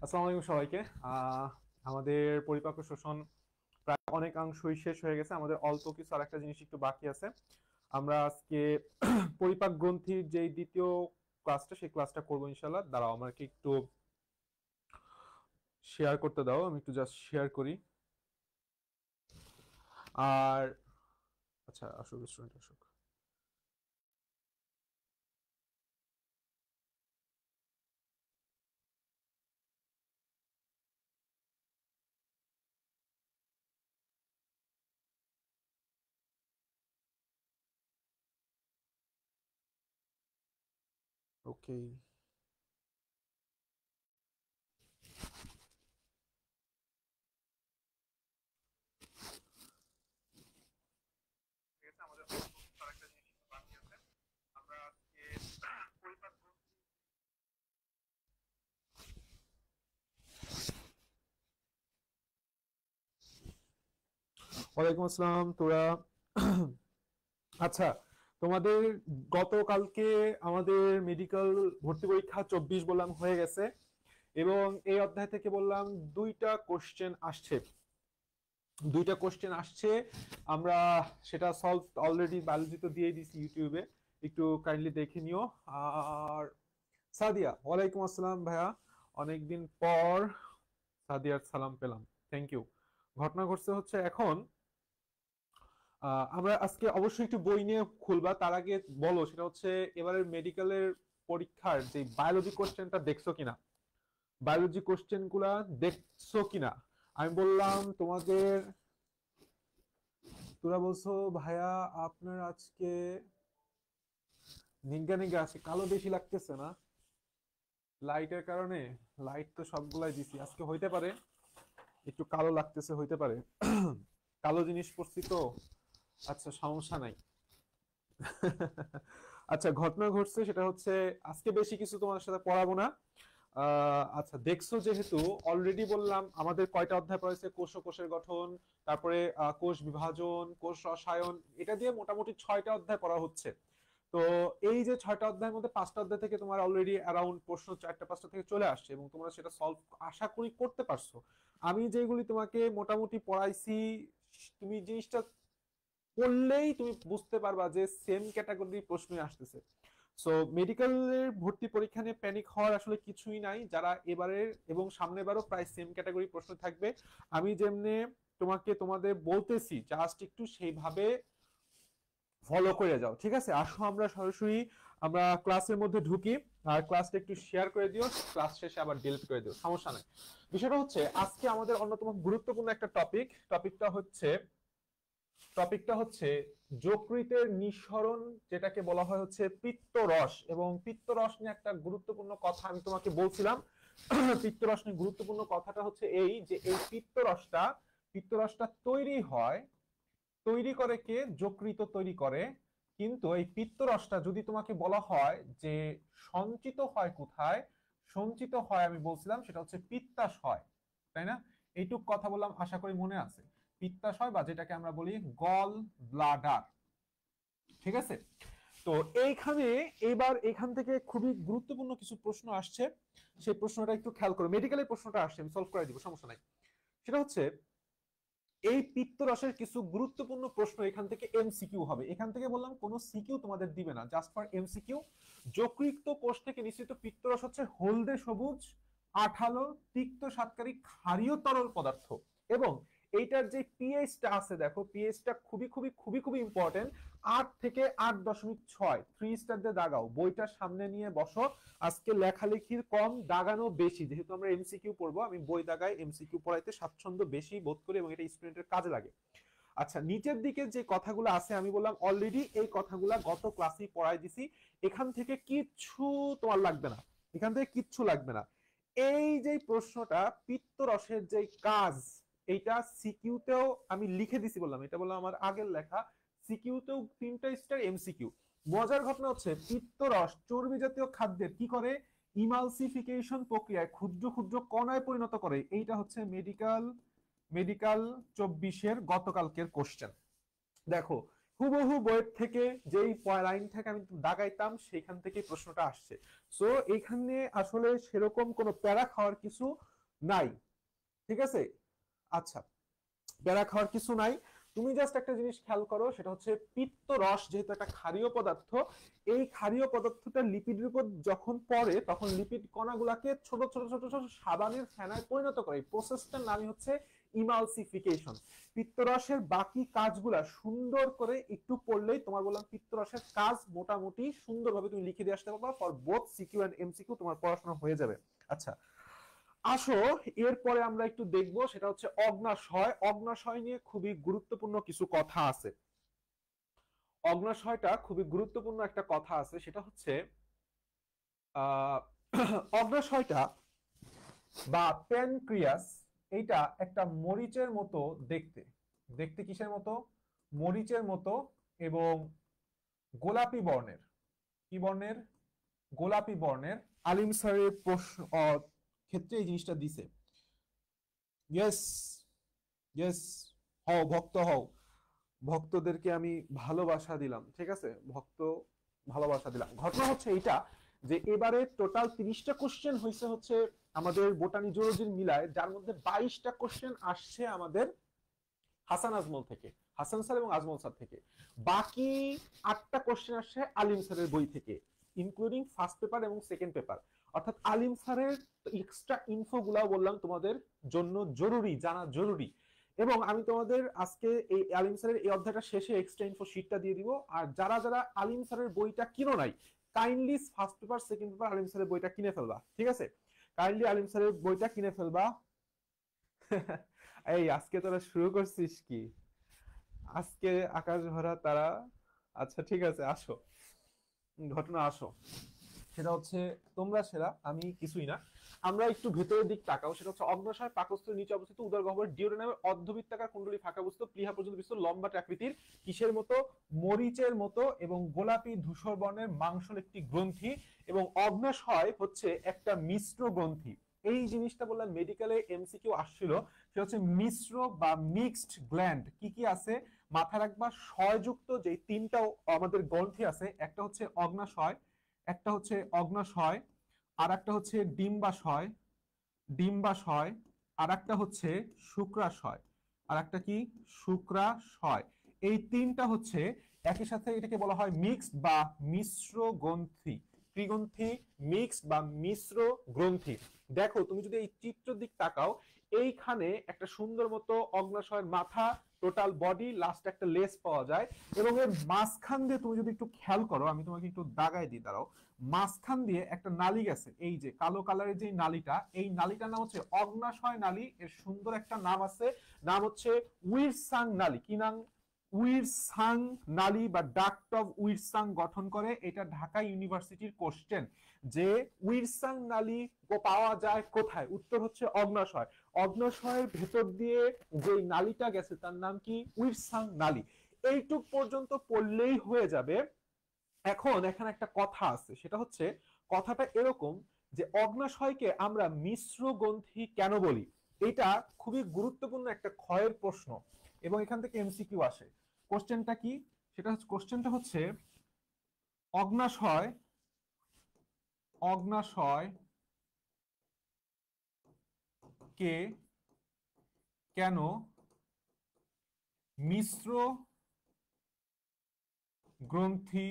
আসসালামু আলাইকুম সবাইকে। আহ, আমাদের পরিপাক শোষণ প্রায় অনেকাংশই শেষ হয়ে গেছে। আমাদের অল্প কিছু আর একটা জিনিস একটু বাকি আছে। আমরা আজকে পরিপাক গ্রন্থির যে দ্বিতীয় ক্লাসটা, সেই ক্লাসটা করবো ইনশাল্লাহ। দাঁড়াও, আমাকে একটু শেয়ার করতে দাও, আমি একটু জাস্ট শেয়ার করি। আর আচ্ছা, আসুক স্টুডেন্ট আসুক। ওকে, আমাদের অল্প কিছু আর একটা জিনিস একটু বাকি আছে। আমরা আজকে পরিপাক গ্রন্থি। ওয়ালাইকুম আসসালাম তোরা। আচ্ছা, তোমাদের গতকালকে আমাদের মেডিকেল ভর্তি পরীক্ষা 24 বললাম হয়ে গেছে, এবং এই অধ্যায় থেকে বললাম দুইটা কোশ্চেন আসছে। দুইটা কোশ্চেন আসছে, আমরা সেটা সলভ অলরেডি বায়োলজিতে দিয়ে দিছি ইউটিউবে, একটু কাইন্ডলি দেখে নিও। আর সাদিয়া, ওয়ালাইকুম আসসালাম ভাইয়া, অনেকদিন পর সাদিয়ার সালাম পেলাম, থ্যাংক ইউ। ঘটনা ঘটছে হচ্ছে এখন আমরা আজকে অবশ্যই একটু বই নিয়ে খুলবা। তার আগে বলো, সেটা হচ্ছে এবারের মেডিকেলের পরীক্ষার যে বায়োলজি কোশ্চেনটা দেখছো কিনা, বায়োলজি কোশ্চেন গুলা দেখছো কিনা। আমি বললাম তোমাদের, তোরা বলছো ভাইয়া আপনার আজকে নিজ্ঞা নিজ্ঞা আছে, কালো বেশি লাগতেছে না লাইটের কারণে? লাইট তো সবগুলাই দিছি, আজকে হইতে পারে একটু কালো লাগতেছে, হইতে পারে। কালো জিনিস পড়ছি তো, আচ্ছা সমস্যা নাই। আচ্ছা, ঘটনা ঘটছে সেটা হচ্ছে আজকে বেশি কিছু তোমার সাথে পড়াবো না। আচ্ছা, দেখছো যেহেতু অলরেডি বললাম আমাদের কয়টা অধ্যায় পড়েছে, কোষ ও কোষের গঠন, তারপরে কোষ বিভাজন, কোষ রসায়ন, এটা দিয়ে মোটামুটি 6টা অধ্যায় পড়া হচ্ছে। তো এই যে 6টা অধ্যায়ের মধ্যে 5টা অধ্যায় থেকে তোমার অলরেডি অ্যারাউন্ড প্রশ্ন 4টা 5টা থেকে চলে আসছে, এবং তোমরা সেটা সলভ আশা করি করতে পারছো। আমি যেগুলি তোমাকে মোটামুটি পড়াইছি, তুমি জিনিসটা করলেই তুমি বুঝতে পারবা যে সেম ক্যাটাগরির প্রশ্নই আসতেছে। সো মেডিকেলের ভর্তি পরীক্ষা নিয়ে প্যানিক হওয়ার আসলে কিছুই নাই। যারা এবারের এবং সামনের বারও প্রায় সেম ক্যাটাগরি প্রশ্ন থাকবে, আমি যেমনে তোমাকে তোমাদের বলতেছি জাস্ট একটু সেইভাবে ফলো করে যাও, ঠিক আছে? আসো আমরা সরাসরি আমরা ক্লাসের মধ্যে ঢুকি। আর ক্লাসটা একটু শেয়ার করে দিও, ক্লাস শেষে আবার ডিলিট করে দিও, সমস্যা নাই। বিষয়টা হচ্ছে আজকে আমাদের অন্যতম গুরুত্বপূর্ণ একটা টপিক। টপিকটা হচ্ছে যকৃতের নিঃসরণ, যেটাকে বলা হয় হচ্ছে পিত্তরস। এবং পিত্তরস নিয়ে একটা গুরুত্বপূর্ণ কথা আমি তোমাকে বলছিলাম। পিত্তরস নিয়ে গুরুত্বপূর্ণ কথাটা হচ্ছে এই যে এই পিত্তরসটা তৈরি করে কে? যকৃত তৈরি করে। কিন্তু এই পিত্তরসটা যদি তোমাকে বলা হয় যে সঞ্চিত হয় কোথায়, সঞ্চিত হয় আমি বলছিলাম সেটা হচ্ছে পিত্তাশয়, তাই না? এইটুক কথা বললাম, আশা করি মনে আছে। পিত্তাশয় বা যেটাকে আমরা বলি গল ব্লাডার, ঠিক আছে? তো এইখানে এবার এখান থেকে খুবই গুরুত্বপূর্ণ কিছু প্রশ্ন আসছে। সেই প্রশ্নটা একটু খেয়াল করো, মেডিকেলের প্রশ্নটা আসছে, আমি সলভ করে দিব, সমস্যা নাই। সেটা হচ্ছে এই পিত্তরসের কিছু গুরুত্বপূর্ণ প্রশ্ন এখান থেকে এমসিকিউ হবে। এখান থেকে বললাম কোনো সিকিউ তোমাদের দিবে না, জাস্ট ফর এমসিকিউ। যকৃত কোষ থেকে নিঃসৃত পিত্তরস হচ্ছে হলদে সবুজ, আঠালো, তিক্ত স্বাদকারী ক্ষারীয় তরল পদার্থ। এবং এইটার যে পিএইচটা আছে, দেখো পিএইচটা খুবই খুবই খুবই খুবই ইম্পর্টেন্ট। 8 থেকে 8.6, 3 স্টার দিয়ে দাগাও, বইটা সামনে নিয়ে বসো। আজকে লেখালেখির কম, দাগানো বেশি, যেহেতু আমরা এমসিকিউ পড়বো, আমি বই দাগাই এমসিকিউ পড়াইতে স্বাচ্ছন্দ্য বেশি বোধ করি, এবং এটা স্টুডেন্টের কাজে লাগে। আচ্ছা, নিচের দিকে যে কথাগুলো আছে আমি বললাম অলরেডি এই কথাগুলা গত ক্লাসেই পড়াই দিছি। এখান থেকে কিচ্ছু তোমার লাগবে না, এখান থেকে কিচ্ছু লাগবে না। এই যে প্রশ্নটা পিত্তরসের যে কাজ, এইটা সিকিউতেও আমি লিখে দিছি, বললাম এটা বললাম আমার আগের লেখা। সিকিউতেও 3টা স্টার, এমসিকিউ। মজার ঘটনা হচ্ছে পিত্তরস চর্বি জাতীয় খাদ্যের কি করে? ইমালসিফিকেশন প্রক্রিয়ায় ক্ষুদ্র ক্ষুদ্র কণায় পরিণত করে। এইটা হচ্ছে মেডিকেল মেডিকেল 24-এর গতকালকের কোশ্চেন। দেখো হুবহু বইয়ের থেকে যেই লাইন থেকে আমি দাগাইতাম সেখান থেকে প্রশ্নটা আসছে। সো এখানে আসলে সেরকম কোনো প্যারা খাওয়ার কিছু নাই, ঠিক আছে? আচ্ছা, প্যারা খাওয়ার কিছু নাই। তুমি জাস্ট একটা জিনিস খেয়াল করো, সেটা হচ্ছে পিত্ত রস যেহেতু একটা ক্ষারীয় পদার্থ, এই ক্ষারীয় পদার্থটা লিপিডের উপর যখন পড়ে তখন লিপিড কণাগুলোকে ছোট ছোট ছোট ছোট সাবানের ফেনায় পরিণত করে। প্রসেসটার নামই হচ্ছে ইমালসিফিকেশন। পিত্তরসের বাকি কাজগুলা সুন্দর করে একটু পড়লেই তোমার বললাম পিত্তরসের কাজ মোটামুটি সুন্দরভাবে তুমি লিখে দিয়ে আসতে পারবা। For both CQ and MCQ তোমার পড়াশোনা হয়ে যাবে। আচ্ছা, আসো এরপরে আমরা একটু দেখবো, সেটা হচ্ছে অগ্ন্যাশয়। অগ্ন্যাশয় নিয়ে খুবই গুরুত্বপূর্ণ কিছু কথা আছে। অগ্ন্যাশয়টা খুবই গুরুত্বপূর্ণ একটা কথা আছে, সেটা হচ্ছে আহ অগ্ন্যাশয়টা বা প্যানক্রিয়াস, এইটা একটা মরিচের মতো দেখতে। দেখতে কিসের মতো? মরিচের মতো, এবং গোলাপি বর্ণের। কি বর্ণের? গোলাপি বর্ণের। আলিম স্যারের প্রশ্ন ক্ষেত্রে এই জিনিসটা দিছে। ইয়েস, ইয়েস, হও ভক্ত হও। ভক্তদেরকে আমি ভালোবাসা দিলাম, ঠিক আছে? ভক্ত ভালোবাসা দিলাম। ঘটনা হচ্ছে এইটা যে এবারে টোটাল 30টা কোশ্চেন হয়েছে হচ্ছে আমাদের বোটানি জুলজির মিলায়, যার মধ্যে 22টা কোশ্চেন আসছে আমাদের হাসান আজমল থেকে, হাসান স্যার এবং আজমল স্যার থেকে। বাকি 8টা কোশ্চেন আসছে আলিম স্যারের বই থেকে, ইনক্লুডিং ফার্স্ট পেপার এবং সেকেন্ড পেপার। অর্থাৎ আলিম স্যারের এক্সট্রা ইনফো গুলাও বললাম তোমাদের জন্য জরুরি, জানা জরুরি। এবং আমি তোমাদের আজকে এই আলিম স্যারের এই অধ্যায়টা শেষে এক্সট্রা ইনফো শিটটা দিয়ে দিব। আর যারা যারা আলিম স্যারের বইটা কিনো নাই, kindly first paper second paper Alim স্যারের বইটা কিনে ফেলবা, ঠিক আছে? কাইন্ডলি আলিম স্যারের বইটা কিনে ফেলবা। এই আজকে তোরা শুরু করছিস কি? আজকে আকাশ ভরা তারা। আচ্ছা ঠিক আছে, আসো ঘটনা আসো। সেটা হচ্ছে তোমরা সেরা, আমি কিছুই না। আমরা একটু ভেতরের দিক তাকাও। সেটা হচ্ছে অগ্ন্যাশয় পাকস্থলীর নিচে অবস্থিত উদর গহ্বর ডিওডেনামের অর্ধবৃত্তাকার কুণ্ডলী ফাঁকা বস্তু প্লীহা পর্যন্ত বিস্তৃত লম্বাটে আকৃতির, কিসের মতো? মরিচের মতো, এবং গোলাপি ধূসর বর্ণের মাংসল একটি গ্রন্থি। এবং অগ্ন্যাশয় হচ্ছে একটা মিশ্র গ্রন্থি। এই জিনিসটা বললাম মেডিকেলে এমসিকিউ আসছিল। সেটা হচ্ছে মিশ্র বা মিক্সড গ্ল্যান্ড। কি কি আছে মাথায় রাখবা। ক্ষয়যুক্ত যে তিনটা আমাদের গ্রন্থি আছে, একটা হচ্ছে অগ্ন্যাশয়, একটা হচ্ছে অগ্ন্যাশয়, আর একটা হচ্ছে ডিম্বাশয়, ডিম্বাশয়, আর একটা হচ্ছে শুক্রাশয়, আর একটা কি? শুক্রাশয়। এই তিনটা হচ্ছে একই সাথে, এটাকে বলা হয় মিক্সড বা মিশ্র গ্রন্থি। কি গ্রন্থি? মিক্সড বা মিশ্র গ্রন্থি। দেখো তুমি যদি এই চিত্র দিক তাকাও, এইখানে একটা সুন্দর মতো অগ্ন্যাশয়ের মাথা, টোটাল বডি, লাস্ট একটা লেস পাওয়া যায়। এবং এর মাঝখান দিয়ে তুমি যদি একটু খেয়াল করো, আমি তোমাকে একটু দাগাই দিই, দাঁড়াও। মাঝখান দিয়ে একটা নালী গেছে, এই যে কালো কালারের যে নালীটা, এই নালীটার নাম হচ্ছে অগ্ন্যাশয় নালী। এর সুন্দর একটা নাম আছে, নাম হচ্ছে উইরসাং নালী। কি নাম? উইরসাং নালী বা ডাক্ট অফ উইরসাং গঠন করে। এটা ঢাকা ইউনিভার্সিটির কোশ্চেন যে উইরসাং নালী পাওয়া যায় কোথায়? উত্তর হচ্ছে অগ্ন্যাশয়। অগ্ন্যাশয়ের ভেতর দিয়ে যে নালীটা গেছে তার নাম কি? উইরসাং নালী। এইটুক পর্যন্ত পড়লেই হয়ে যাবে। এখন এখানে একটা কথা আছে, সেটা হচ্ছে কথাটা এরকম যে অগ্ন্যাশয়কে আমরা মিশ্র গ্রন্থি কেন বলি। এটা খুবই গুরুত্বপূর্ণ একটা ক্ষয়ের প্রশ্ন, এবং এখান থেকে এমসিকিউ আসে। কোশ্চেনটা কি? সেটা হচ্ছে, কোশ্চেনটা হচ্ছে অগ্ন্যাশয়, অগ্ন্যাশয় কে কেন মিশ্র গ্রন্থি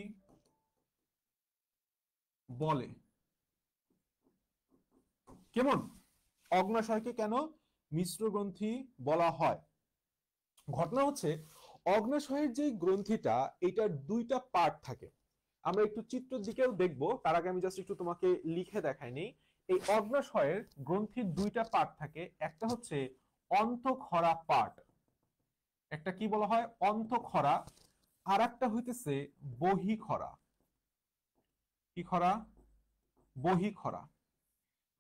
বলে? কেমন? অগ্ন্যাশয়কে কেন মিশ্র গ্রন্থি বলা হয়? ঘটনা হচ্ছে অগ্ন্যাশয়ের যে গ্রন্থিটা, এটার দুইটা পার্ট থাকে। আমরা একটু চিত্র দিকেও দেখবো, তার আগে আমি জাস্ট একটু তোমাকে লিখে দেখাই নেই। এই অগ্ন্যাশয়ের গ্রন্থির দুইটা পার্ট থাকে। একটা হচ্ছে অন্তঃক্ষরা পার্ট, একটা কি বলা হয়? অন্তঃক্ষরা। আর একটা হইতেছে বহিঃক্ষরা। কি খরা? বহিঃক্ষরা।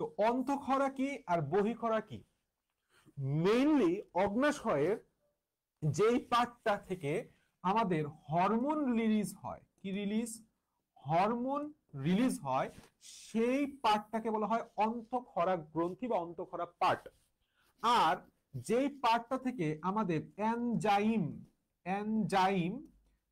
তো অন্তঃক্ষরা কি আর বহিঃক্ষরা কি? মেইনলি অগ্ন্যাশয়ের যেই পার্টটা থেকে আমাদের হরমোন রিলিজ হয়, কি রিলিজ? হরমোন রিলিজ হয়, সেই পার্টটাকে বলা হয় অন্তঃক্ষরা গ্রন্থি বা অন্তঃক্ষরা পার্ট। আর যেই পার্টটা থেকে আমাদের এনজাইম, এনজাইম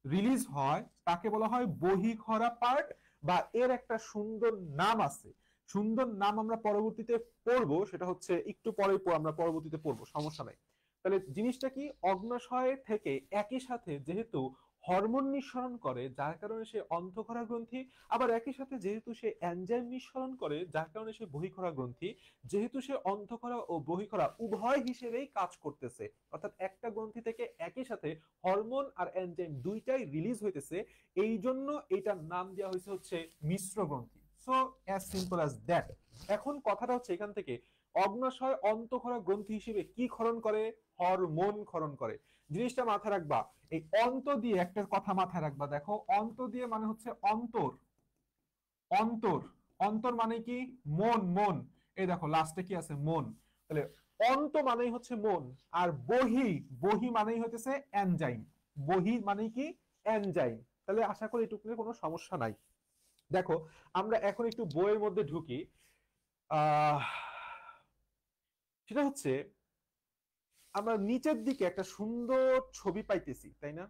রিলিজ হয় তাকে বলা হয় বহিঃখরা পার্ট, বা এর একটা সুন্দর নাম আছে, সুন্দর নাম আমরা পরবর্তীতে পড়বো, সেটা হচ্ছে একটু পরে আমরা পরবর্তীতে পড়বো, সমস্যা নাই। তাহলে জিনিসটা কি, অগ্নাশয় থেকে একই সাথে যেহেতু হরমোন নিঃসরণ করে যার কারণে সে অন্তঃক্ষরা গ্রন্থি, আবার একই সাথে যেহেতু সে এনজাইম নিঃসরণ করে যার কারণে সে বহিঃক্ষরা গ্রন্থি, যেহেতু সে অন্তঃক্ষরা ও বহিঃক্ষরা উভয় হিসেবেই কাজ করতেছে, অর্থাৎ একটা গ্রন্থি থেকে একই সাথে হরমোন আর এনজাইম দুইটাই রিলিজ হইতেছে, এই জন্য এটার নাম দেওয়া হয়েছে হচ্ছে মিশ্র গ্রন্থি। So as simple as that. এখন কথাটা হচ্ছে এখান থেকে, অগ্নাশয় অন্তঃক্ষরা গ্রন্থি হিসেবে কি ক্ষরণ করে? হরমোন ক্ষরণ করে। জিনিসটা মাথায় রাখবা, এই অন্ত দিয়ে একটা কথা মাথায় রাখবা, দেখো অন্ত দিয়ে মানে হচ্ছে অন্তর, অন্তর, অন্তর মানে কি? মন, মন। এই দেখো লাস্টে কি আছে? মন। তাহলে অন্ত মানেই হচ্ছে মন, আর বহি, বহি মানেই হচ্ছে এনজাইম, বহি মানে কি? এনজাইম। তাহলে আশা করি এটুকু নিয়ে কোনো সমস্যা নাই। দেখো আমরা এখন একটু বইয়ের মধ্যে ঢুকি। আহ সেটা হচ্ছে আমরা নিচের দিকে একটা সুন্দর ছবি পাইতেছি, তাই না?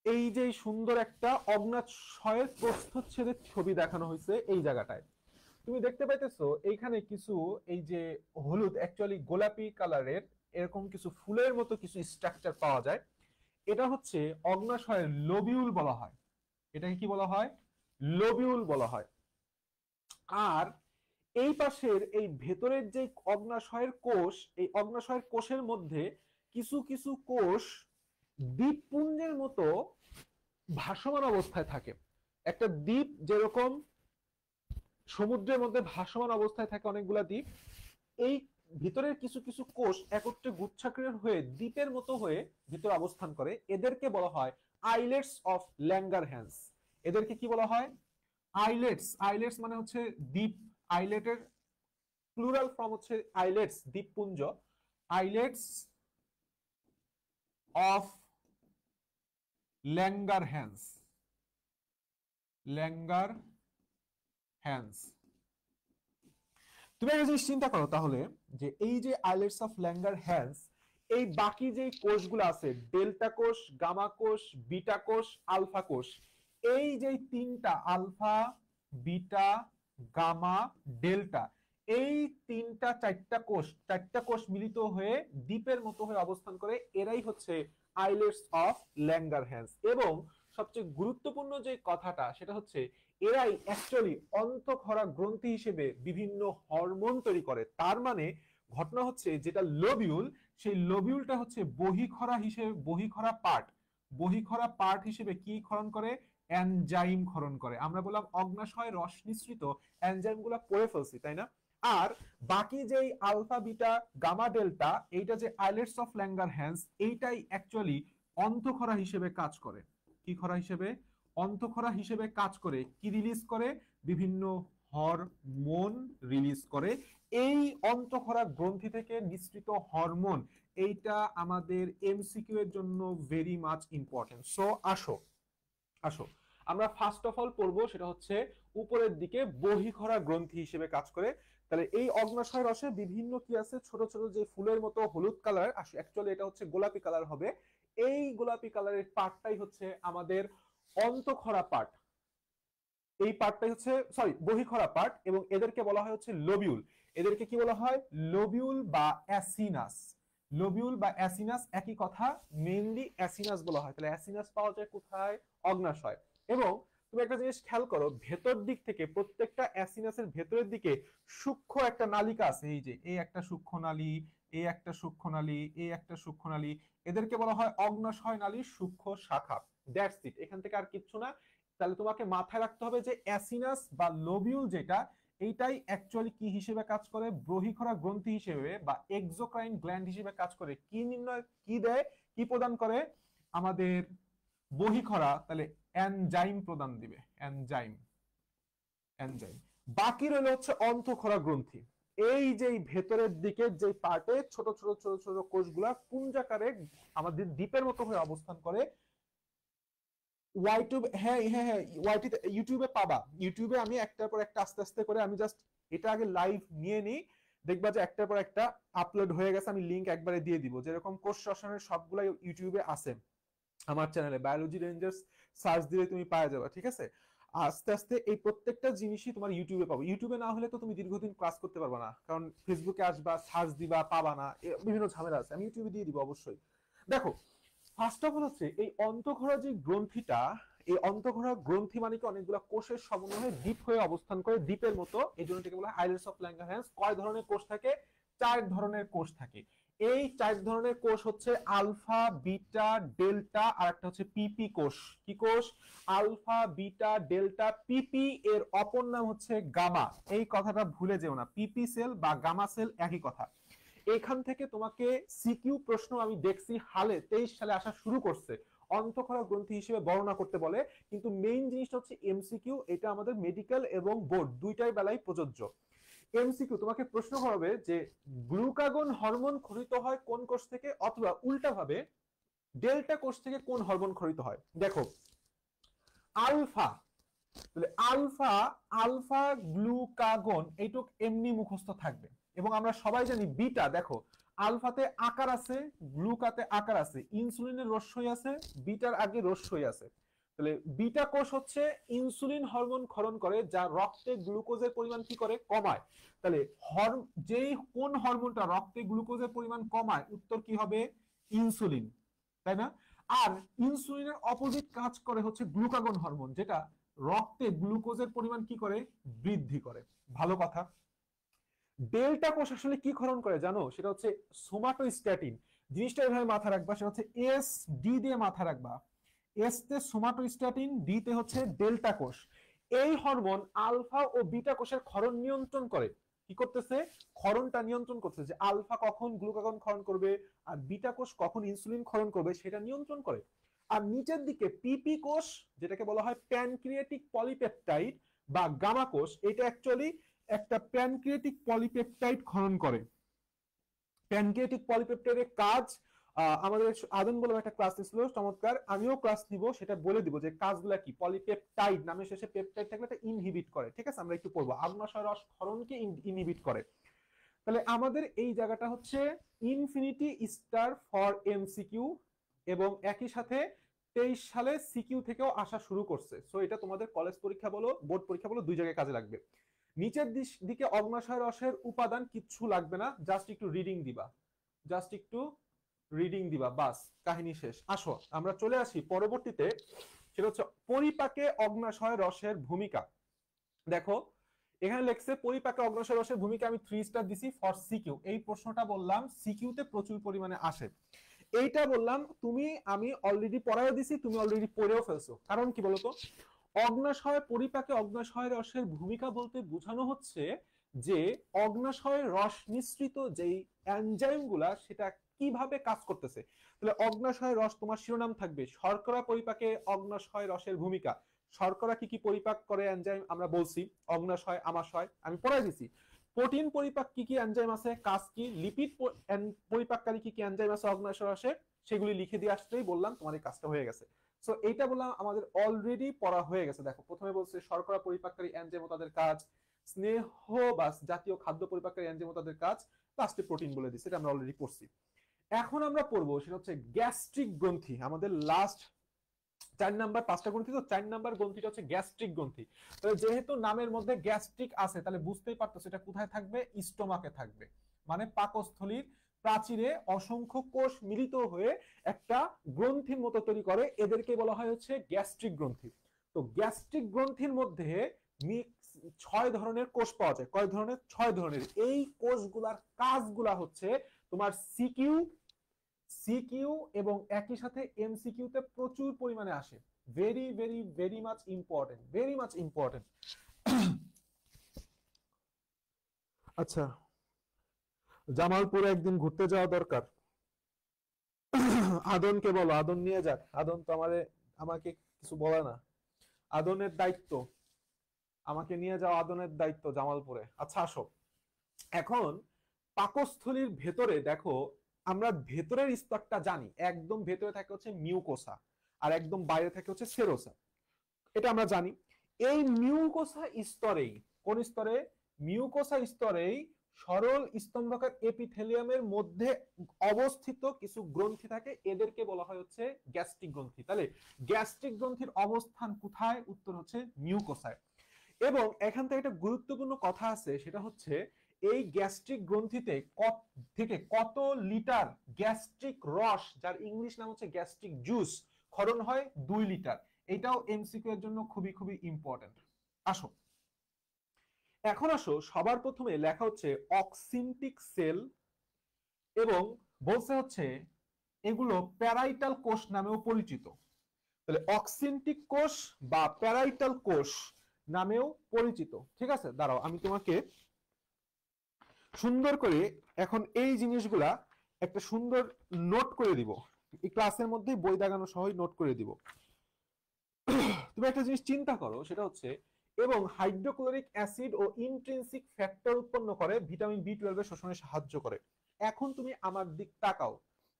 এই যে সুন্দর একটা অগ্ন্যাশয়ের প্রস্থচ্ছেদের ছবি দেখানো হয়েছে এই জায়গাটায়। তুমি দেখতে পাইতেছো এইখানে কিছু, এই যে হলুদ, অ্যাকচুয়ালি গোলাপি কালারের এরকম কিছু ফুলের মতো কিছু স্ট্রাকচার পাওয়া যায়। এটা হচ্ছে অগ্ন্যাশয়ের লোবিউল বলা হয়। এটাকে কি বলা হয়? লোবিউল বলা হয়। আর এই পাশের এই ভেতরের যে অগ্ন্যাশয়ের কোষ, এই অগ্ন্যাশয়ের কোষের মধ্যে কিছু কিছু কোষ দ্বীপপুঞ্জের মতো ভাসমান অবস্থায় থাকে। একটা দ্বীপ যেরকম সমুদ্রের মধ্যে ভাসমান অবস্থায় থাকে অনেকগুলা দ্বীপ, এই ভিতরের কিছু কিছু কোষ একত্রে গুচ্ছাকৃতির হয়ে দ্বীপের মতো হয়ে ভিতরে অবস্থান করে, এদেরকে বলা হয় আইলেটস অফ ল্যাঙ্গারহ্যান্স। এদেরকে কি বলা হয়? আইলেটস। আইলেটস মানে হচ্ছে দ্বীপ, আইলেটের প্লুরাল ফর্ম হচ্ছে আইলেটস, দ্বীপপুঞ্জ। Islets of Langerhans, Langerhans. তুমি একটা জিনিস চিন্তা করো তাহলে, যে এই যে আইলেটস অফ ল্যাঙ্গারহ্যান্স, এই বাকি যে কোষগুলো আছে, ডেল্টা কোষ, গামা কোষ, বিটা কোষ, আলফা কোষ, এই যে তিনটা আলফা, বিটা, গামা, ডেল্টা, এই তিনটা চারটা কোষ মিলিত হয়ে দ্বীপের মতো হয়ে অবস্থান করে, এরাই হচ্ছে আইলেটস অফ ল্যাঙ্গারহ্যান্স। এবং সবচেয়ে গুরুত্বপূর্ণ যে কথাটা সেটা হচ্ছে, এরাই অ্যাকচুয়ালি অন্তঃক্ষরা গ্রন্থি হিসেবে বিভিন্ন হরমোন তৈরি করে। তার মানে ঘটনা হচ্ছে, যেটা লোবিউল, সেই লোবিউলটা হচ্ছে বহিঃক্ষরা হিসেবে, বহিঃক্ষরা পার্ট, বহিঃক্ষরা পার্ট হিসেবে কি ক্ষরণ করে? এনজাইম ক্ষরণ করে। আমরা বললাম অগ্ন্যাশয় রস নিঃসৃত এনজাইম গুলা পড়ে ফেলছি, তাই না? আর বাকি যেই আলফা, বিটা, গামা, ডেল্টা, এইটা যে আইলেটস অফ ল্যাঙ্গারহ্যান্স, এইটাই অ্যাকচুয়ালি অন্তঃক্ষরা হিসেবে কাজ করে। কি খরা হিসেবে? অন্তঃক্ষরা হিসেবে কাজ করে। কি রিলিজ করে? বিভিন্ন হরমোন রিলিজ করে। এই অন্তঃক্ষরা গ্রন্থি থেকে নিঃসৃত হরমোন, এইটা আমাদের এমসিকিউ এর জন্য ভেরি মাচ ইম্পর্টেন্ট। সো আসো, আসো আমরা ফার্স্ট অফ অল পড়বো, সেটা হচ্ছে উপরের দিকে বহিঃক্ষরা গ্রন্থি হিসেবে কাজ করে। তাহলে এই অগ্ন্যাশয় রসে বিভিন্ন কি আছে, ছোট ছোট যে ফুলের মতো হলুদ কালার, অ্যাকচুয়ালি এটা হচ্ছে গোলাপি কালার হবে। এই গোলাপি কালারের পার্টটাই হচ্ছে আমাদের অন্তঃক্ষরা পার্ট। এই পার্টটাই হচ্ছে, সরি, বহিঃক্ষরা পার্ট, এবং এদেরকে বলা হয় হচ্ছে লোবিউল। এদেরকে কি বলা হয়? লোবিউল বা অ্যাসিনাস। লোবিউল বা অ্যাসিনাস একই কথা, মেইনলি অ্যাসিনাস বলা হয়। তাহলে অ্যাসিনাস পাওয়া যায় কোথায়? অগ্ন্যাশয়। এবং তুমি একটা জিনিস খেয়াল করো, ভেতর দিক থেকে প্রত্যেকটা অ্যাসিনাসের ভেতরের দিকে সূক্ষ্ম একটা নালিকা আছে। এই যে এই একটা সূক্ষ্ম নালী, এই একটা সূক্ষ্ম নালী, এই একটা সূক্ষ্ম নালী, এদেরকে বলা হয় অগ্ন্যাশয় নালীর সূক্ষ্ম শাখা। দ্যাটস ইট, এখান থেকে আর কিচ্ছু না। তাহলে তোমাকে মাথায় রাখতে হবে যে অ্যাসিনাস বা লোবিউল যেটা, এইটাই অ্যাকচুয়ালি কি হিসেবে কাজ করে? বহিঃক্ষরা গ্রন্থি হিসেবে বা এক্সোক্রাইন গ্ল্যান্ড হিসেবে কাজ করে। কি নির্ণয়, কি দেয়, কি প্রদান করে? আমাদের বহিঃক্ষরা, তাহলে এনজাইম প্রদান দিবে, এনজাইম, এনজাইম। বাকি রইল হচ্ছে অন্তঃক্ষরা গ্রন্থি। এই যে ভেতরের দিকে যে পার্টে ছোট ছোট ছোট ছোট কোষগুলা পুঞ্জাকারে আমাদের দ্বীপের মতো হয়ে অবস্থান করে। ওয়াইটিউব, হ্যাঁ হ্যাঁ হ্যাঁ, ইউটিউবে পাবা। ইউটিউবে আমি একটার পর একটা আস্তে আস্তে করে, আমি জাস্ট এটা আগে লাইভ নিয়ে নিই, দেখবা যে একটার পর একটা আপলোড হয়ে গেছে। আমি লিংক একবারে দিয়ে দিব, যেরকম কোষ রসায়নের সবগুলাই ইউটিউবে আছে। আমার চ্যানেলে বায়োলজি রেঞ্জার্স সার্চ দিলে তুমি পাওয়া যাবে, ঠিক আছে। আস্তে আস্তে এই প্রত্যেকটা জিনিসই তোমার ইউটিউবে পাবো। ইউটিউবে না হলে তো তুমি দীর্ঘদিন ক্লাস করতে পারবে না, কারণ ফেসবুকে আসবা, সার্চ দিবা, পাবা না, বিভিন্ন ঝামেলা আছে। আমি ইউটিউবে দিয়ে দিব অবশ্যই। দেখো, ফার্স্ট অফ অল হচ্ছে এই অন্তঃক্ষরা যে গ্রন্থিটা, এই অন্তঃক্ষরা গ্রন্থি মানে কি অনেকগুলো কোষের সমন্বয়ে দ্বীপ হয়ে অবস্থান করে, দ্বীপের মতো। এই জন্য এটাকে বলা হয় আইল্যান্ডস অফ ল্যাঙ্গারহ্যান্স। কয় ধরনের কোষ থাকে? 4 ধরনের কোষ থাকে। এই 4 ধরনের কোষ হচ্ছে আলফা, বিটা, ডেল্টা, আর একটা হচ্ছে পিপি কোষ। কি কোষ? আলফা, বিটা, ডেল্টা, পিপি। এর অপর নাম হচ্ছে গামা। এই কথাটা ভুলে যেও না, পিপি সেল বা গামা সেল একই কথা। এখান থেকে তোমাকে সিকিউ প্রশ্ন আমি দেখছি হালে 23 সালে আসা শুরু করছে, অন্তঃক্ষরা গ্রন্থি হিসেবে বর্ণনা করতে বলে। কিন্তু মেইন জিনিসটা হচ্ছে এমসিকিউ। এটা আমাদের মেডিকেল এবং বোর্ড দুইটাই বেলায় প্রযোজ্য। এমসিকিউ তোমাকে প্রশ্ন করবে যে গ্লুকাগন হরমোন খরিত হয় কোন কোষ থেকে, অথবা উল্টা ভাবে ডেল্টা কোষ থেকে কোন হরমোন খরিত হয়। দেখো, আলফা, তাহলে আলফা, আলফা গ্লুকাগন এইটুক এমনি মুখস্থ থাকবে। এবং আমরা সবাই জানি বিটা, দেখো আলফাতে আকার আছে, গ্লুকাতে আকার আছে, ইনসুলিনের রস্যই আছে, বিটার আগে রস্যই আছে। তাহলে বিটা কোষ হচ্ছে ইনসুলিন হরমোন ক্ষরণ করে, যা রক্তে গ্লুকোজের পরিমাণ কি করে? কমায়। তাহলে যেই কোন হরমোনটা রক্তে গ্লুকোজের পরিমাণ কমায়, উত্তর কি হবে? ইনসুলিন, তাই না? আর ইনসুলিনের অপোজিট কাজ করে হচ্ছে গ্লুকাগন হরমোন, যেটা রক্তে গ্লুকোজের পরিমাণ কি করে? বৃদ্ধি করে। ভালো কথা। ডেল্টা কোষ আসলে কি ক্ষরণ করে জানো? সেটা হচ্ছে সোমাটোস্ট্যাটিন। জিনিসটা এভাবে মাথা রাখবা, সেটা হচ্ছে এস ডি দিয়ে মাথা রাখবা। এস তে সোমাটোস্ট্যাটিন, ডি তে হচ্ছে ডেল্টা কোষ। এই হরমোন আলফা ও বিটা কোষের ক্ষরণ নিয়ন্ত্রণ করে। কি করতেছে? ক্ষরণটা নিয়ন্ত্রণ করতেছে, যে আলফা কখন গ্লুকাগন ক্ষরণ করবে আর বিটা কোষ কখন ইনসুলিন ক্ষরণ করবে সেটা নিয়ন্ত্রণ করে। আর নিচের দিকে পিপি কোষ, যেটাকে বলা হয় প্যানক্রিয়াটিক পলিপেপটাইড বা গামা কোষ, এটা অ্যাকচুয়ালি একটা প্যানক্রিয়াটিক পলিপেপটাইড ক্ষরণ করে। প্যানক্রিয়াটিক পলিপেপটাইডের কাজ, আমাদের আদন বলে একটা ক্লাস ছিল চমৎকার, আমিও ক্লাস নিব, সেটা বলে দিব যে কাজগুলা কি। পলিপেপটাইড নামে শেষে পেপটাইড থাকলে এটা ইনহিবিট করে, ঠিক আছে? আমরা একটু পড়বো, আগ্নেয় রস ক্ষরণকে ইনহিবিট করে। তাহলে আমাদের এই জায়গাটা হচ্ছে ইনফিনিটি স্টার ফর এমসিকিউ, এবং একই সাথে 23 সালে সিকিউ থেকেও আসা শুরু করছে। সো এটা তোমাদের কলেজ পরীক্ষা বলো, বোর্ড পরীক্ষা বলো, দুই জায়গায় কাজে লাগবে। নিচের দিকে অগ্ন্যাশয় রসের উপাদান কিচ্ছু লাগবে না, জাস্ট একটু রিডিং দিবা, জাস্ট একটু রিডিং দিবা, বাস, কাহিনী শেষ। আসো আমরা চলে আসি পরবর্তীতে, সেটা হচ্ছে পরিপাকে অগ্ন্যাশয় রসের ভূমিকা। দেখো এখানে লেখছে পরিপাকে অগ্ন্যাশয় রসের ভূমিকা, আমি 3 স্টার দিছি ফর সিকিউ। এই প্রশ্নটা বললাম সিকিউতে প্রচুর পরিমাণে আসে। এইটা বললাম তুমি, আমি অলরেডি পড়াও দিছি, তুমি অলরেডি পড়েও ফেলছো। কারণ কি বলতো, অগ্ন্যাশয় পরিপাকে অগ্ন্যাশয় রসের ভূমিকা বলতে বোঝানো হচ্ছে যে অগ্ন্যাশয় রস নিঃসৃত যেই এনজাইম গুলা সেটা কিভাবে কাজ করতেছে। তাহলে অগ্ন্যাশয় রস, তোমার শিরোনাম থাকবে শর্করা পরিপাকে অগ্ন্যাশয় রসের ভূমিকা। শর্করা কি কি পরিপাক করে এনজাইম আমরা বলছি, অগ্ন্যাশয়, আমাশয়, আমি পড়াই দিছি। প্রোটিন পরিপাক কি কি এনজাইম আছে, কাজ কি। লিপিড পরিপাককারী কি কি এনজাইম আছে অগ্ন্যাশয় রসে, সেগুলি লিখে দিয়ে আসলেই বললাম তোমার এই কাজটা হয়ে গেছে। সো এইটা বললাম আমাদের অলরেডি পড়া হয়ে গেছে। দেখো প্রথমে বলছে শর্করা পরিপাককারী এনজাইম ও তাদের কাজ, স্নেহ বা জাতীয় খাদ্য পরিপাককারী এনজাইম ও তাদের কাজ, লাস্টে প্রোটিন বলে দিচ্ছে, এটা আমরা অলরেডি পড়ছি। এখন আমরা পড়বো সেটা হচ্ছে গ্যাস্ট্রিক গ্রন্থি, আমাদের লাস্ট 4 নাম্বার, 5টা গ্রন্থি, তো 4 নাম্বার গ্রন্থিটা হচ্ছে গ্যাস্ট্রিক গ্রন্থি। তাহলে যেহেতু নামের মধ্যে গ্যাস্ট্রিক আছে, তাহলে বুঝতেই পারতেছো এটা কোথায় থাকবে? স্টোমাকে থাকবে, মানে পাকস্থলীর প্রাচীরে অসংখ্য কোষ মিলিত হয়ে একটা গ্রন্থির মতো তৈরি করে, এদেরকে বলা হয় হচ্ছে গ্যাস্ট্রিক গ্রন্থি। তো গ্যাস্ট্রিক গ্রন্থির মধ্যে 6 ধরনের কোষ পাওয়া যায়। কয় ধরনের? 6 ধরনের। এই কোষগুলার কাজগুলা হচ্ছে তোমার সিকিউ, সিকিউ এবং একই সাথে এমসিকিউ তে প্রচুর পরিমাণে আসে। Very very very much important, very much important. আচ্ছা, জামালপুরে একদিন ঘুরতে যাওয়া দরকার। আদনকে বলো, আদন নিয়ে যাক। আদন তো আমাকে কিছু বলে না। আদনের দায়িত্ব, আমাকে নিয়ে যাও, আদনের দায়িত্ব জামালপুরে। আচ্ছা আসো, এখন পাকস্থলীর ভেতরে দেখো, আমরা ভেতরের স্তরটা জানি, একদম ভেতরে থাকে হচ্ছে মিউকোসা, আর একদম বাইরে থাকে হচ্ছে সেরোসা, এটা আমরা জানি। এই মিউকোসা স্তরেই, কোন স্তরে? মিউকোসা স্তরেই সরল স্তম্ভাকার এপিথেলিয়ামের মধ্যে অবস্থিত কিছু গ্রন্থি থাকে, এদেরকে বলা হয় হচ্ছে গ্যাস্ট্রিক গ্রন্থি। তাহলে গ্যাস্ট্রিক গ্রন্থির অবস্থান কোথায়? উত্তর হচ্ছে মিউকোসায়। এবং এখান থেকে একটা গুরুত্বপূর্ণ কথা আছে, সেটা হচ্ছে এই গ্যাস্ট্রিক গ্রন্থিতে থেকে কত লিটার গ্যাস্ট্রিক রস, যার ইংলিশ নাম হচ্ছে গ্যাস্ট্রিক জুস, ক্ষরণ হয়? 2 লিটার। এটাও এমসিকিউ এর জন্য খুবই খুবই ইম্পর্টেন্ট। আসো এখন আসো, সবার প্রথমে লেখা হচ্ছে অক্সিনটিক সেল, এবং বলছে হচ্ছে এগুলো প্যারাইটাল কোষ নামেও পরিচিত। তাহলে অক্সিনটিক কোষ বা প্যারাইটাল কোষ নামেও পরিচিত। ঠিক আছে, দাঁড়াও আমি তোমাকে সুন্দর করে এখন এই জিনিসগুলা একটা সুন্দর নোট করে দিব, এই ক্লাসের মধ্যে বই দাগানো সহই নোট করে দিব। তুমি একটা জিনিস চিন্তা করো, সেটা হচ্ছে এবং হাইড্রোক্লোরিক অ্যাসিড ও ইন্ট্রিনসিক ফ্যাক্টর উৎপন্ন করে ভিটামিন বি12 এর শোষণে সাহায্য করে। এখন তুমি আমার দিক তাকাও,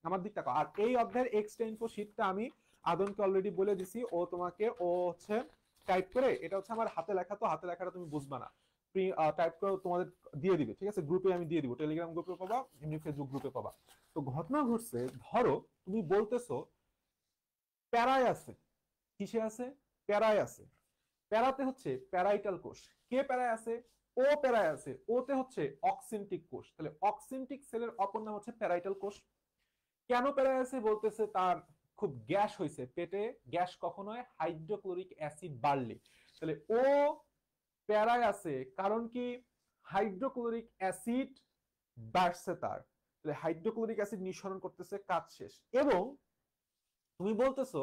আমার দিক তাকাও। আর এই অধ্যায়ের এক্সট্রা ইনফো শীটটা আমি আদনকে অলরেডি বলে দিছি, ও তোমাকে ও হচ্ছে টাইপ করে, এটা হচ্ছে আমার হাতে লেখা, তো হাতে লেখাটা তুমি বুঝবা না, টাইপ করে তোমাদের দিয়ে দিবে। ঠিক আছে, গ্রুপে আমি দিয়ে দিব, টেলিগ্রাম গ্রুপে পাবা, এমনি ফেসবুক গ্রুপে পাবা। তো ঘটনা ঘটছে, ধরো তুমি বলতেছো প্যারায় আছে, কিসে আছে? প্যারায় আছে। প্যারাতে হচ্ছে প্যারাইটাল কোষ। কে প্যারায় আছে? ও প্যারায় আছে। ওতে হচ্ছে অক্সিনটিক কোষ। তাহলে অক্সিনটিক সেলের অপর নাম হচ্ছে প্যারাইটাল কোষ। কেন প্যারায় আছে? বলতেছে তার খুব গ্যাস হয়েছে পেটে। গ্যাস কখন হয়? হাইড্রোক্লোরিক অ্যাসিড বাড়লে। তাহলে ও প্যারায় আছে কারণ কি? হাইড্রোক্লোরিক অ্যাসিড বাড়ছে তার। তাহলে হাইড্রোক্লোরিক অ্যাসিড নিঃসরণ করতেছে, কাজ শেষ। এবং তুমি বলতেছো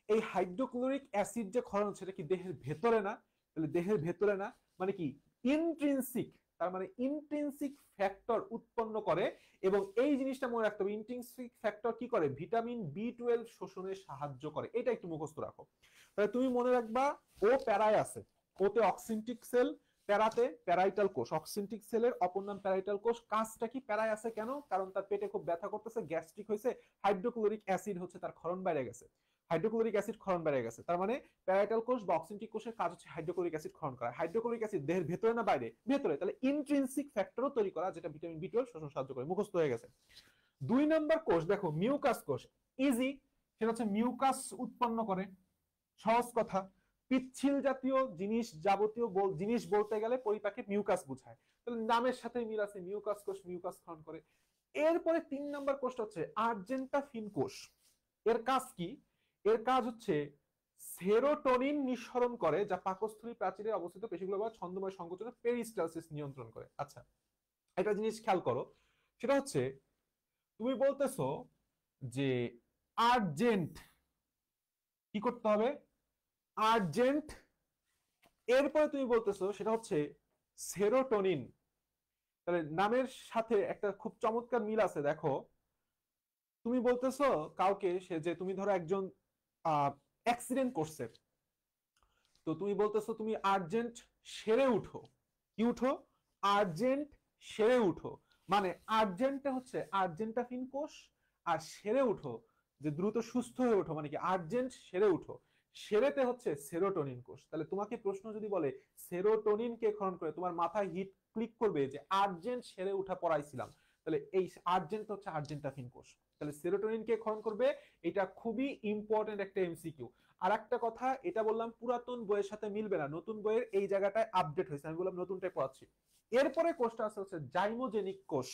এই হাইড্রোক্লোরিক অ্যাসিড যে ক্ষরণ হচ্ছে, এটা কি দেহের ভেতরে না? তাহলে দেহের ভেতরে না মানে কি? ইন্ট্রিনসিক, তার মানে ইন্ট্রিনসিক ফ্যাক্টর উৎপন্ন করে। এবং এই জিনিসটা মনে রাখতে হবে, ইন্ট্রিনসিক ফ্যাক্টর কি করে? ভিটামিন বি12 শোষণে সাহায্য করে। এটা একটু মুখস্থ রাখো। তাহলে তুমি মনে রাখবা ও প্যারায় আছে, ওতে অক্সিনটিক সেল, প্যারাতে প্যারাইটাল কোষ। অক্সিনটিক সেলের অপর নাম প্যারাইটাল কোষ। কাজটা কি? প্যারায় আছে কেন? কারণ তার পেটে খুব ব্যথা করতেছে, গ্যাস্ট্রিক হয়েছে, হাইড্রোক্লোরিক অ্যাসিড হচ্ছে তার ক্ষরণ বাইরে গেছে, হাইড্রোক্লোরিক অ্যাসিড ক্ষরণ বেড়ে গেছে। তার মানে প্যারাইটাল কোষ বা অক্সিনটিক কোষের কাজ হচ্ছে হাইড্রোক্লোরিক অ্যাসিড ক্ষরণ করা। হাইড্রোক্লোরিক অ্যাসিড দেহের ভেতরে না বাইরে? ভেতরে। তাহলে ইন্ট্রিনসিক ফ্যাক্টরও তৈরি করা, যেটা ভিটামিন বি12 শোষণ সাহায্য করে। মুখস্থ হয়ে গেছে। 2 নম্বর কোষ দেখো, মিউকাস কোষ। ইজি, সেটা হচ্ছে মিউকাস উৎপন্ন করে। সহজ কথা, পিচ্ছিল জাতীয় জিনিস, যাবতীয় জিনিস বলতে গেলে পরিপাকে মিউকাস বোঝায়। তাহলে নামের সাথে মিল আছে, মিউকাস কোষ মিউকাস ক্ষরণ করে। এরপরে 3 নম্বর কোষটা হচ্ছে আর্জেন্টাফিন কোষ। এর কাজ কি? এর কাজ হচ্ছে সেরোটোনিন নিঃসরণ করে, যা পাকস্থলী প্রাচীরে অবস্থিত পেশিগুলো বা ছন্দময় সংকোচনে পেরিস্টালসিস নিয়ন্ত্রণ করে। আচ্ছা, একটা জিনিস খেয়াল করো, সেটা হচ্ছে তুমি বলতেছো যে আর্জেন্ট, কি করতে হবে? আর্জেন্ট। এরপরে তুমি বলতেছো সেটা হচ্ছে সেরোটোনিন। তাহলে নামের সাথে একটা খুব চমৎকার মিল আছে। দেখো, তুমি বলতেছো কাউকে, সে যে তুমি ধরো একজন অ্যাক্সিডেন্ট করছে, তো তুমি বলতেছো তুমি আর্জেন্ট সেরে উঠো। কি উঠো? আর্জেন্ট সেরে উঠো। মানে আর্জেন্টে হচ্ছে আর্জেন্টাফিন কোষ, আর সেরে উঠো যে দ্রুত সুস্থ হয়ে ওঠো, মানে কি আর্জেন্ট সেরে উঠো। সেরেতে হচ্ছে সেরোটোনিন কোষ। তাহলে তোমাকে প্রশ্ন যদি বলে সেরোটোনিন কে ক্ষরণ করে, তোমার মাথায় হিট ক্লিক করবে যে আর্জেন্ট সেরে উঠা পড়াইছিলাম। তাহলে এই আর্জেন্ট হচ্ছে আর্জেন্টাফিন কোষ। তাহলে সেরোটোনিন কে ক্ষরণ করবে। এটা খুবই ইম্পর্টেন্ট একটা এমসিকিউ। আর একটা কথা, এটা বললাম পুরাতন বইয়ের সাথে মিলবে না, নতুন বইয়ের এই জায়গাটায় আপডেট হয়েছে, আমি বললাম নতুনটাই পড়াচ্ছি। এরপরে কোষটা আছে হচ্ছে জাইমোজেনিক কোষ।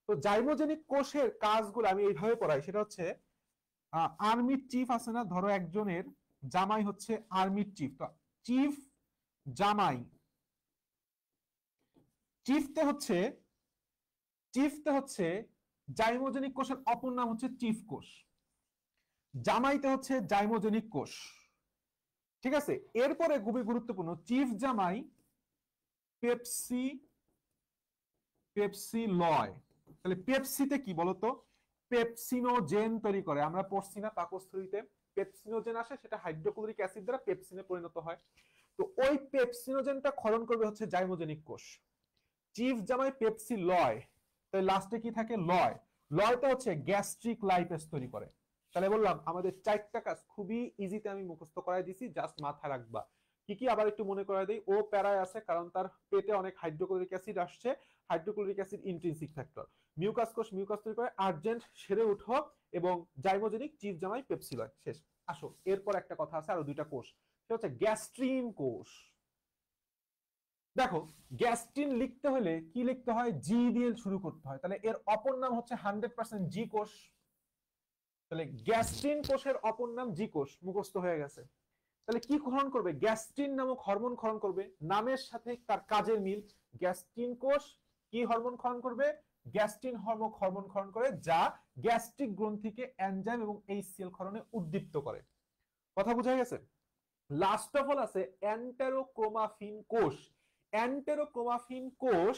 তো জাইমোজেনিক কোষের কাজগুলো আমি এইভাবে পড়াই, সেটা হচ্ছে আর্মির চিফ আছে না, ধরো একজনের জামাই হচ্ছে আর্মির চিফ, তো চিফ জামাই, চিফতে হচ্ছে জাইমোজেনিক কোষের অপর নাম হচ্ছে চিফ কোষ। জামাইতে হচ্ছে জাইমোজেনিক কোষ। ঠিক আছে, এরপরে খুবই গুরুত্বপূর্ণ, চিফ জামাই পেপসি, পেপসিলয়। তাহলে পেপসিতে কি বলতো? পেপসিনোজেন তৈরি করে। আমরা পড়ছি না পাকস্থলীতে পেপসিনোজেন আসে, সেটা হাইড্রোক্লোরিক অ্যাসিড দ্বারা পেপসিনে পরিণত হয়। তো ওই পেপসিনোজেনটা ক্ষরণ করবে হচ্ছে জাইমোজেনিক কোষ। চিফ জামাই পেপসিলয়, তাই লাস্টে কি থাকে? লয়। লয়টা হচ্ছে গ্যাস্ট্রিক লাইপেজ তৈরি করে। তাহলে বললাম আমাদের 4টা কাজ খুবই ইজিতে আমি মুখস্থ করাই দিছি, জাস্ট মাথায় রাখবা। কি কি আবার একটু মনে করাই দেই। ও প্যারায় আছে কারণ তার পেটে অনেক হাইড্রোক্লোরিক অ্যাসিড আসছে, hydrochloric acid intrinsic factor. Mucus কোষ মিউকাস তৈরি করে, আর্জেন্ট সেরে উঠো এবং জাইমোজেনিক চিফ জামাই পেপসিলয়। শেষ। আসো এরপর একটা কথা আছে, আরো দুইটা কোষ, সেটা হচ্ছে গ্যাস্ট্রিন কোষ। দেখো গ্যাস্ট্রিন লিখতে হলে কি লিখতে হয়, জি দিয়ে শুরু করতে হয়, তাহলে এর অপর নাম হচ্ছে 100% জি কোষ। তাহলে গ্যাস্ট্রিন কোষের অপর নাম জি কোষ, মুখস্থ হয়ে গেছে। তাহলে কি ক্ষরণ করবে, গ্যাস্ট্রিন নামক হরমোন ক্ষরণ করবে, নামের সাথে তার কাজের মিল। গ্যাস্ট্রিন কোষ কি হরমোন ক্ষরণ করবে, গ্যাস্ট্রিন নামক হরমোন ক্ষরণ করে, যা গ্যাস্ট্রিক গ্রন্থিকে এনজাইম এবং এইচসিএল ক্ষরণে উদ্দীপ্ত করে। কথা বোঝা গেছে। লাস্ট অফ অল আছে এন্টেরোক্রোমাফিন কোষ। এন্টেরোক্রোমাফিন কোষ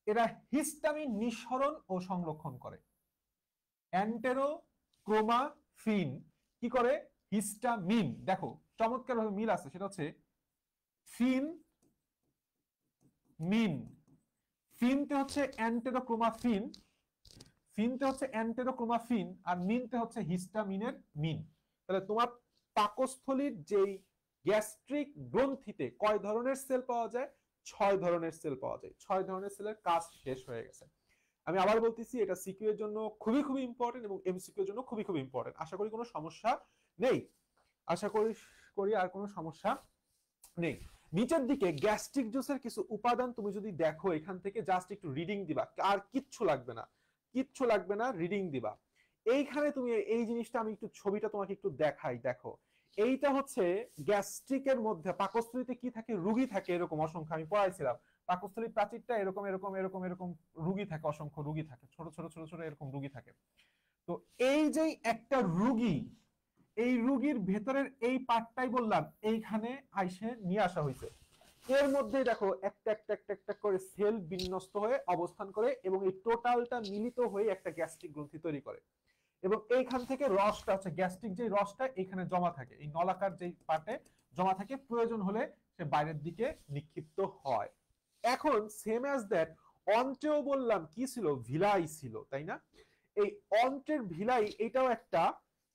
এরা হিস্টামিন নিঃসরণ ও সংরক্ষণ করে। এন্টেরোক্রোমাফিন কি করে, হিস্টামিন, দেখো চমৎকার ভাবে মিল আছে, সেটা হচ্ছে ফিন মিন। ফিনতে হচ্ছে এন্টেরোক্রোমাফিন, ফিনতে হচ্ছে এন্টেরোক্রোমাফিন, আর মিনতে হচ্ছে হিস্টামিনের মিন। তাহলে তোমার পাকস্থলীর যেই গ্যাস্ট্রিক গ্রন্থিতে কয় ধরনের সেল পাওয়া যায়, 6 ধরনের সেল পাওয়া যায়। 6 ধরনের সেলের কাজ শেষ হয়ে গেছে। আমি আবার বলতেছি, এটা সিকিউ এর জন্য খুবই খুবই ইম্পর্টেন্ট এবং এমসিকিউ এর জন্য খুবই খুবই ইম্পর্টেন্ট। আশা করি কোনো সমস্যা নেই, আশা করি আর কোনো সমস্যা নেই। নিচের দিকে গ্যাস্ট্রিক জুসের কিছু উপাদান তুমি যদি দেখো, এখান থেকে জাস্ট একটু রিডিং দিবা, আর কিচ্ছু লাগবে না, কিচ্ছু লাগবে না, রিডিং দিবা। এইখানে তুমি এই জিনিসটা, আমি একটু ছবিটা তোমাকে একটু দেখাই, দেখো এইটা হচ্ছে গ্যাস্ট্রিকের মধ্যে পাকস্থলীতে কি থাকে, রুগী থাকে এরকম অসংখ্য, আমি পড়াইছিলাম পাকস্থলীর প্রাচীরটা এরকম এরকম এরকম এরকম রুগী থাকে, অসংখ্য রুগী থাকে, ছোট ছোট ছোট ছোট এরকম রুগী থাকে। তো এই যে একটা রুগী, এই রুগীর ভেতরের এই পার্টটাই বললাম এইখানে আইসে নিয়ে আসা হয়েছে। এর মধ্যে দেখো একটা একটা একটা একটা করে সেল বিন্যস্ত হয়ে অবস্থান করে এবং এই টোটালটা মিলিত হয়ে একটা গ্যাস্ট্রিক গ্রন্থি তৈরি করে। এবং এইখান থেকে রসটা হচ্ছে গ্যাস্ট্রিক যে রসটা এখানে জমা থাকে, এই নলাকার যে পার্টে জমা থাকে, প্রয়োজন হলে সে বাইরের দিকে নিক্ষিপ্ত হয়। এখন সেম অ্যাজ দ্যাট অন্ত্রেও বললাম কি ছিল, ভিলাই ছিল, তাই না? এই অন্ত্রের ভিলাই এটাও একটা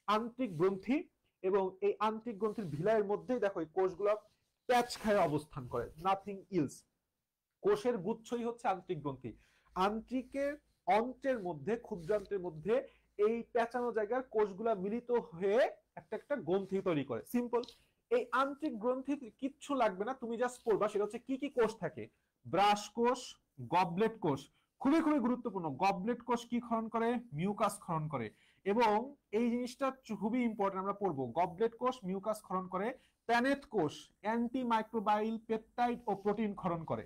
আন্তরিক গ্রন্থি এবং এই আন্তরিক গ্রন্থির ভিলাইয়ের মধ্যেই দেখো এই কোষগুলো প্যাচ খায় অবস্থান করে, নাথিং ইলস। কোষের গুচ্ছই হচ্ছে আন্তরিক গ্রন্থি। আন্তরিকের অন্ত্রের মধ্যে, ক্ষুদ্রান্ত্রের মধ্যে এই প্যাঁচানো জায়গার কোষগুলা মিলিত হয়ে একটা একটা গ্রন্থি তৈরি করে। সিম্পল। এই আন্তরিক গ্রন্থি কিচ্ছু লাগবে না, তুমি জাস্ট পড়বা, সেটা হচ্ছে কি কি কোষ থাকে। ব্রাশ কোষ, গবলেট কোষ, খুবই খুবই গুরুত্বপূর্ণ। গবলেট কোষ কি ক্ষরণ করে, মিউকাস ক্ষরণ করে। এবং এই জিনিসটা খুবই ইম্পর্টেন্ট, আমরা পড়বো। গবলেট কোষ মিউকাস ক্ষরণ করে। প্যানেট কোষ অ্যান্টি মাইক্রোবাইল পেপটাইড ও প্রোটিন ক্ষরণ করে।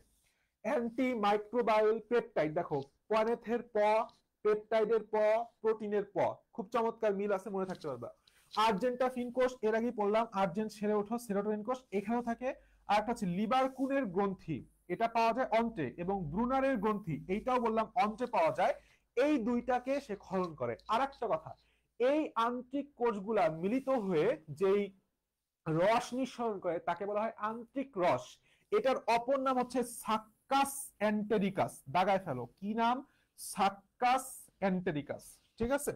অ্যান্টি মাইক্রোবাইল পেপটাইড, দেখো প্যানেথের প, পেপটাইডের প, প্রোটিনের প, খুব চমৎকার মিল আছে, মনে থাকতে পারবা। আর্জেন্টাফিন কোষ এর আগেই বললাম, আর্জেন্ট সেরে ওঠো, সেরোটোনিন কোষ এখানেও থাকে। আর একটা হচ্ছে লিবারকুনের গ্রন্থি, এটা পাওয়া যায় অন্ত্রে, এবং ব্রুনারের গ্রন্থি এইটাও বললাম অন্ত্রে পাওয়া যায়। এই দুইটাকে সে ক্ষরণ করে। আর একটা কথা, এই আন্তরিক কোষগুলা মিলিত হয়ে যেই রস নিঃসরণ করে তাকে বলা হয় আন্তরিক রস। এটার অপর নাম হচ্ছে সাক্কাস এন্টেরিকাস। দাগায় ফেলো, কি নাম, সাক্কাস এন্টেরিকাস। ঠিক আছে,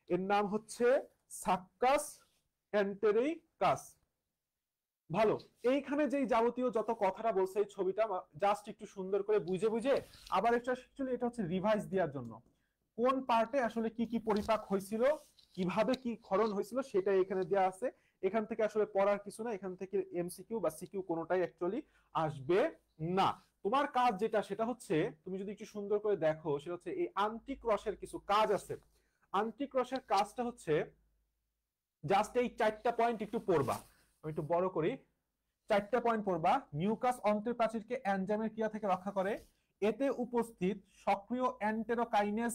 এর নাম হচ্ছে সাক্কাস এন্টেরিকাস। ভালো। এইখানে যেই যাবতীয় যত কথাটা বলছে এই ছবিটা জাস্ট একটু সুন্দর করে বুঝে বুঝে আবার একটা, অ্যাকচুয়ালি এটা হচ্ছে রিভাইজ দেওয়ার জন্য, কোন পার্টে আসলে কি কি পরিপাক হয়েছিল, কিভাবে কি ক্ষরণ হয়েছিল সেটা এখানে দেওয়া আছে। এখান থেকে আসলে পড়ার কিছু না, এখান থেকে এমসিকিউ বা সিকিউ কোনোটাই অ্যাকচুয়ালি আসবে না। তোমার কাজ যেটা, সেটা হচ্ছে তুমি যদি একটু সুন্দর করে দেখো, সেটা হচ্ছে এই আন্তরিক রসের কিছু কাজ আছে। আন্তরিক রসের কাজটা হচ্ছে জাস্ট এই 4টা পয়েন্ট একটু পড়বা, আমি একটু বড় করি। 4টা পয়েন্ট পড়বা। মিউকাস অন্ত্রের প্রাচীরকে এনজাইমের ক্রিয়া থেকে রক্ষা করে। এতে উপস্থিত সক্রিয় এন্টেরোকাইনেজ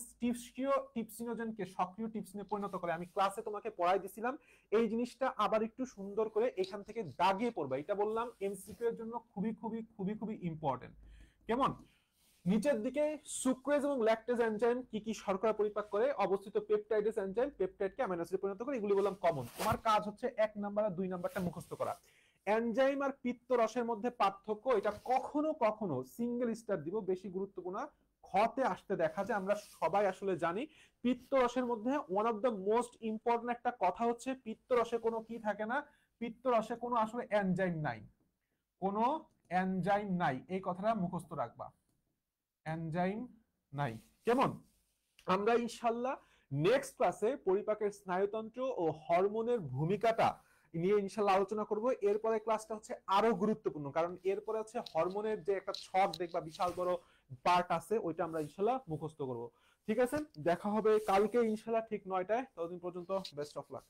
টিপসিনোজেনকে সক্রিয় টিপসিনে পরিণত করে। আমি ক্লাসে তোমাকে পড়াই দিছিলাম, এই জিনিসটা আবার একটু সুন্দর করে এখান থেকে দাগিয়ে পড়বা। এটা বললাম এমসিকিউ এর জন্য খুবই খুবই খুবই খুবই ইম্পর্টেন্ট। কেমন? নিচের দিকে সুক্রেজ এবং ল্যাকটেজ এনজাইম কি কি শর্করা পরিপাক করে, অবস্থিত পেপটাইডেস এনজাইম পেপটাইডকে অ্যামাইনো অ্যাসিডে পরিণত করে। এগুলি বললাম কমন। তোমার কাজ হচ্ছে 1 নাম্বার আর 2 নাম্বারটা মুখস্থ করা। এনজাইম আর পিত্ত রসের মধ্যে পার্থক্য, এটা কখনো কখনো সিঙ্গেল স্টার দিব, বেশি গুরুত্বপূর্ণ খতে আসতে দেখা যায়। আমরা সবাই আসলে জানি পিত্ত রসের মধ্যে one of the most important একটা কথা হচ্ছে পিত্ত রসে কোনো কি থাকে না, পিত্ত রসে কোনো আসলে এনজাইম নাই, কোনো এনজাইম নাই, এই কথাটা মুখস্থ রাখবা। এনজাইম নাই। কেমন? আমরা ইনশাল্লাহ নেক্সট ক্লাসে পরিপাকের স্নায়ুতন্ত্র ও হরমোনের ভূমিকাটা নিয়ে ইনশাল্লাহ আলোচনা করব। এরপরে ক্লাসটা হচ্ছে আরো গুরুত্বপূর্ণ, কারণ এরপরে হচ্ছে হরমোনের যে একটা ছক দেখবা বিশাল বড় পার্ট আছে, ওইটা আমরা ইনশাল্লাহ মুখস্থ করব। ঠিক আছে, দেখা হবে কালকে ইনশাল্লাহ ঠিক 9টায়। ততদিন পর্যন্ত বেস্ট অফ লাক।